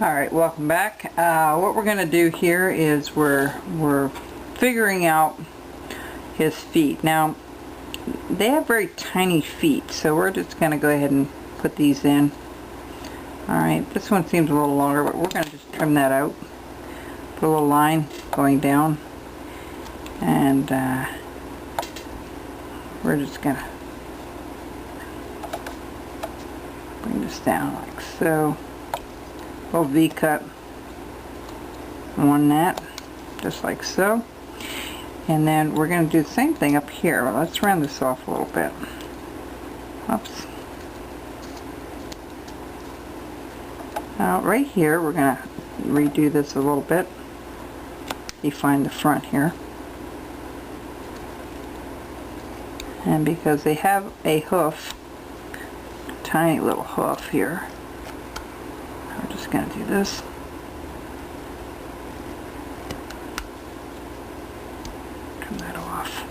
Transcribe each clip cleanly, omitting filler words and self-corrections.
Alright, welcome back. What we're going to do here is we're figuring out his feet. Now, they have very tiny feet, so we're just going to go ahead and put these in. Alright, this one seems a little longer, but we're going to just trim that out. Put a little line going down, and we're just going to bring this down like so. Little V-cut on that, just like so. And then we're going to do the same thing up here. Let's round this off a little bit. Oops. Now right here we're going to redo this a little bit. Define the front here. And because they have a hoof, a tiny little hoof here, we're just going to do this. Trim that off.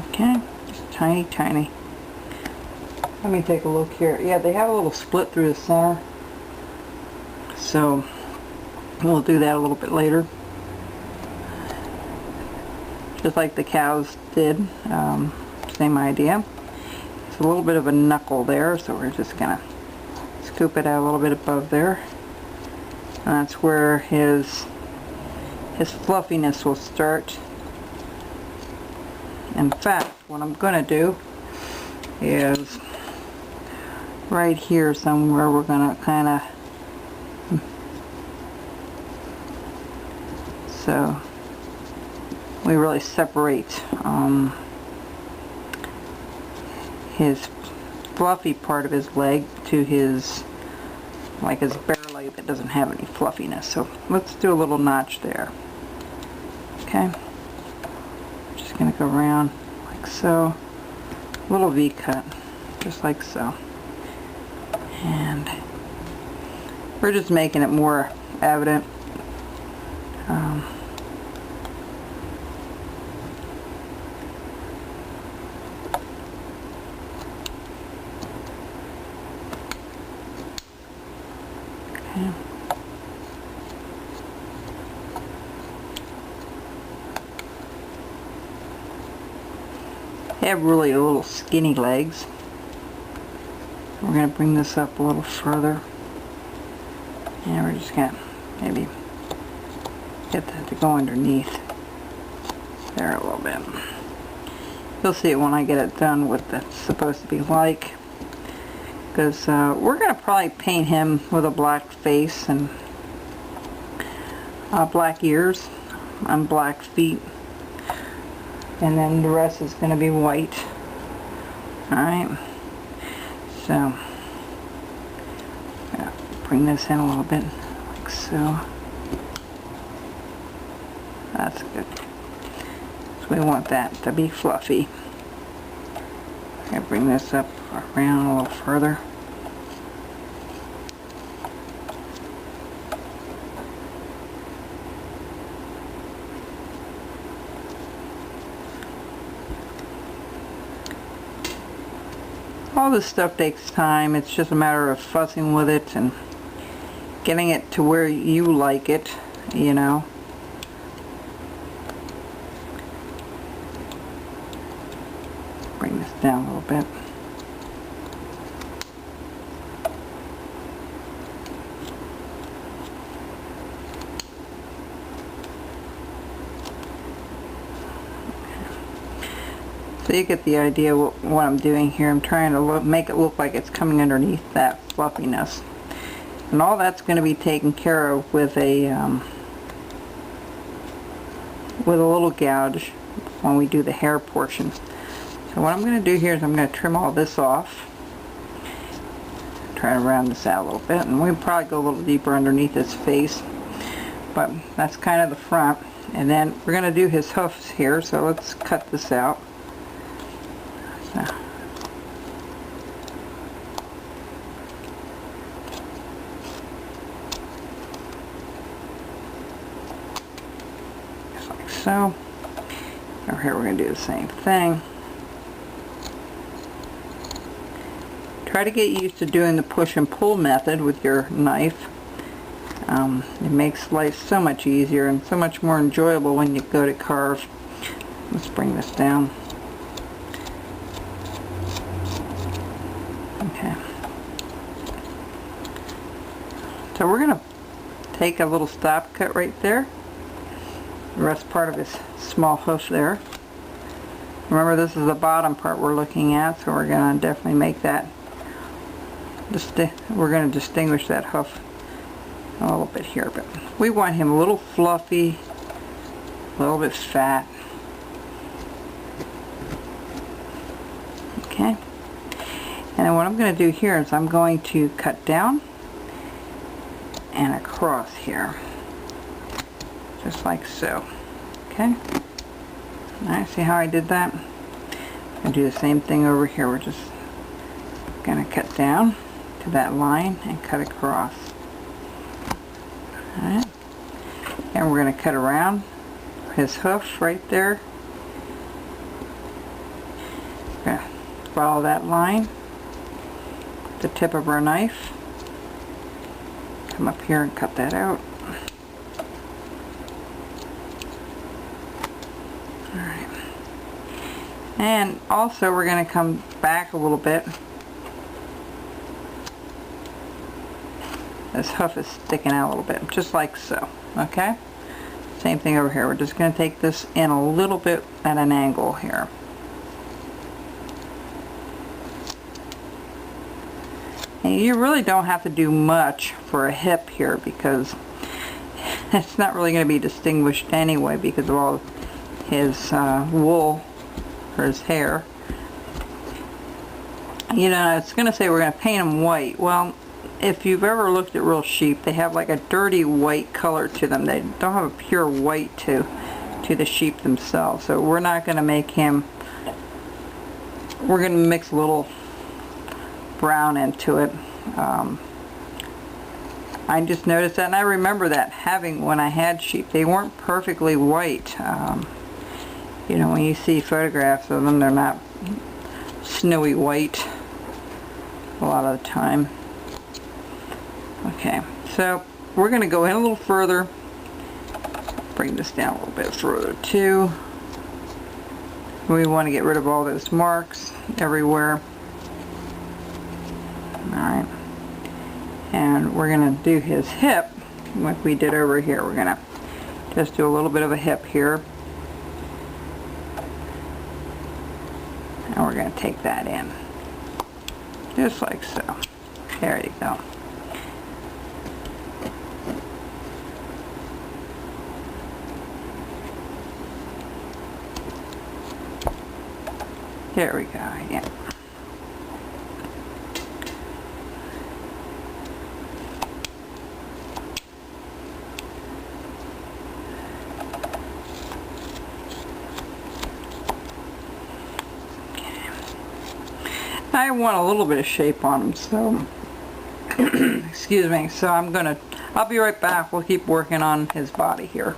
Okay, just tiny. Let me take a look here. Yeah, they have a little split through the center. So we'll do that a little bit later. Just like the cows did, same idea. It's a little bit of a knuckle there, so we're just gonna scoop it out a little bit above there. And that's where his fluffiness will start. In fact, what I'm gonna do is right here somewhere we're gonna kinda so we really separate his fluffy part of his leg to his, like his bare leg that doesn't have any fluffiness. So let's do a little notch there. Okay, just gonna go around like so, a little V cut, just like so, and we're just making it more evident. They have really little skinny legs. We're going to bring this up a little further, and we're just going to maybe get that to go underneath there a little bit. You'll see it when I get it done what that's supposed to be like, because we're going to probably paint him with a black face and black ears and black feet, and then the rest is going to be white. Alright, so I'm going to bring this in a little bit like so. That's good. So we want that to be fluffy. I'm going to bring this up around a little further. All this stuff takes time. It's just a matter of fussing with it and getting it to where you like it, you know. Bring this down a little bit. So you get the idea what I'm doing here. I'm trying to make it look like it's coming underneath that fluffiness. And all that's going to be taken care of with a little gouge when we do the hair portion. So what I'm going to do here is I'm going to trim all this off. Try to round this out a little bit, and we'll probably go a little deeper underneath his face. But that's kind of the front. And then we're going to do his hoofs here, so let's cut this out. So. Just like so. Over here we're going to do the same thing. Try to get used to doing the push and pull method with your knife. It makes life so much easier and so much more enjoyable when you go to carve. Let's bring this down. Okay. So we're going to take a little stop cut right there. The rest part of his small hoof there. Remember, this is the bottom part we're looking at, so we're going to definitely make that. We're going to distinguish that hoof a little bit here, but we want him a little fluffy, a little bit fat. Okay. And then what I'm going to do here is I'm going to cut down and across here, just like so. Okay. Alright, see how I did that? I'm going to do the same thing over here. We're just going to cut down to that line and cut across. Alright. And we're going to cut around his hoof right there. We're going to follow that line with the tip of our knife. Come up here and cut that out. Alright. And also we're going to come back a little bit. This hoof is sticking out a little bit, just like so. Okay? Same thing over here. We're just going to take this in a little bit at an angle here. And you really don't have to do much for a hip here because it's not really going to be distinguished anyway because of all his wool or his hair. You know, it's going to say we're going to paint him white. Well, if you've ever looked at real sheep, they have like a dirty white color to them. They don't have a pure white to the sheep themselves. So we're not going to make him, we're going to mix a little brown into it. I just noticed that, and I remember that having when I had sheep, they weren't perfectly white. You know, when you see photographs of them, they're not snowy white a lot of the time. Okay, so we're going to go in a little further, bring this down a little bit further too. We want to get rid of all those marks everywhere. Alright, and we're going to do his hip like we did over here. We're going to just do a little bit of a hip here, and we're going to take that in just like so. There you go. There we go, yeah. I want a little bit of shape on him, so excuse me. So I'll be right back. We'll keep working on his body here.